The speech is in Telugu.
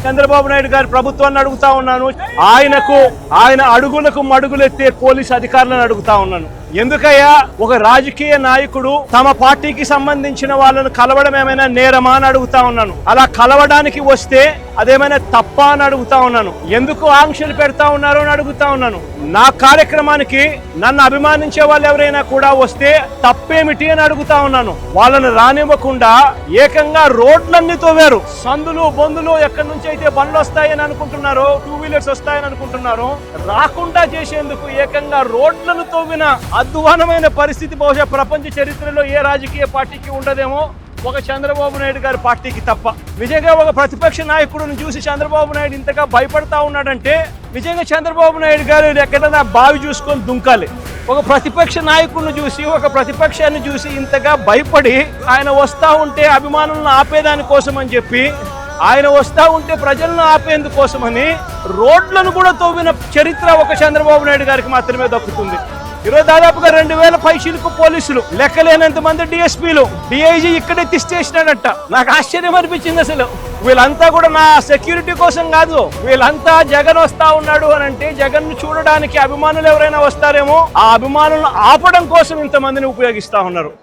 చంద్రబాబు నాయుడు గారి ప్రభుత్వాన్ని అడుగుతా ఉన్నాను. ఆయన అడుగులకు మడుగులెత్తే పోలీసు అధికారులను అడుగుతా ఉన్నాను. ఎందుకయ్యా ఒక రాజకీయ నాయకుడు తమ పార్టీకి సంబంధించిన వాళ్ళను కలవడం ఏమైనా నేరమా అని అడుగుతా ఉన్నాను. అలా కలవడానికి వస్తే అదేమైనా తప్ప అని అడుగుతా ఉన్నాను. ఎందుకు ఆంక్షలు పెడతా ఉన్నారు అని అడుగుతా ఉన్నాను. నా కార్యక్రమానికి నన్ను అభిమానించే వాళ్ళు ఎవరైనా కూడా వస్తే తప్పేమిటి అని అడుగుతా ఉన్నాను. వాళ్ళను రానివ్వకుండా ఏకంగా రోడ్లన్నీ తవ్వారు. సందులు బొందులు ఎక్కడి నుంచి అయితే బండ్లు వస్తాయని అనుకుంటున్నారో, 2 వీలర్స్ వస్తాయని అనుకుంటున్నారో, రాకుండా చేసేందుకు ఏకంగా రోడ్లను తవ్విన అధ్వానమైన పరిస్థితి బహుశా ప్రపంచ చరిత్రలో ఏ రాజకీయ పార్టీకి ఉండదేమో, ఒక చంద్రబాబు నాయుడు గారి పార్టీకి తప్ప. నిజంగా ఒక ప్రతిపక్ష నాయకుడిని చూసి చంద్రబాబు నాయుడు ఇంతగా భయపడతా ఉన్నాడంటే నిజంగా చంద్రబాబు నాయుడు గారు ఎక్కడైనా బావి చూసుకొని దుంకాలి. ఒక ప్రతిపక్ష నాయకుడిని చూసి, ఒక ప్రతిపక్షాన్ని చూసి ఇంతగా భయపడి ఆయన వస్తా ఉంటే అభిమానులను ఆపేదాని కోసం అని చెప్పి, ఆయన వస్తా ఉంటే ప్రజలను ఆపేందుకోసమని రోడ్లను కూడా తవ్విన చరిత్ర ఒక చంద్రబాబు నాయుడు గారికి మాత్రమే దక్కుతుంది. ఈరోజు దాదాపుగా 2000 పైచీలకు పోలీసులు, లెక్కలేనంత మంది డిఎస్పీలు, డిఐజీ ఇక్కడే తిష్టేసినాడంట. నాకు ఆశ్చర్యం అనిపించింది. అసలు వీళ్ళంతా కూడా నా సెక్యూరిటీ కోసం కాదు, వీళ్ళంతా జగన్ వస్తా ఉన్నాడు అని అంటే జగన్ ను చూడడానికి అభిమానులు ఎవరైనా వస్తారేమో, ఆ అభిమానులను ఆపడం కోసం ఇంతమందిని ఉపయోగిస్తా ఉన్నారు.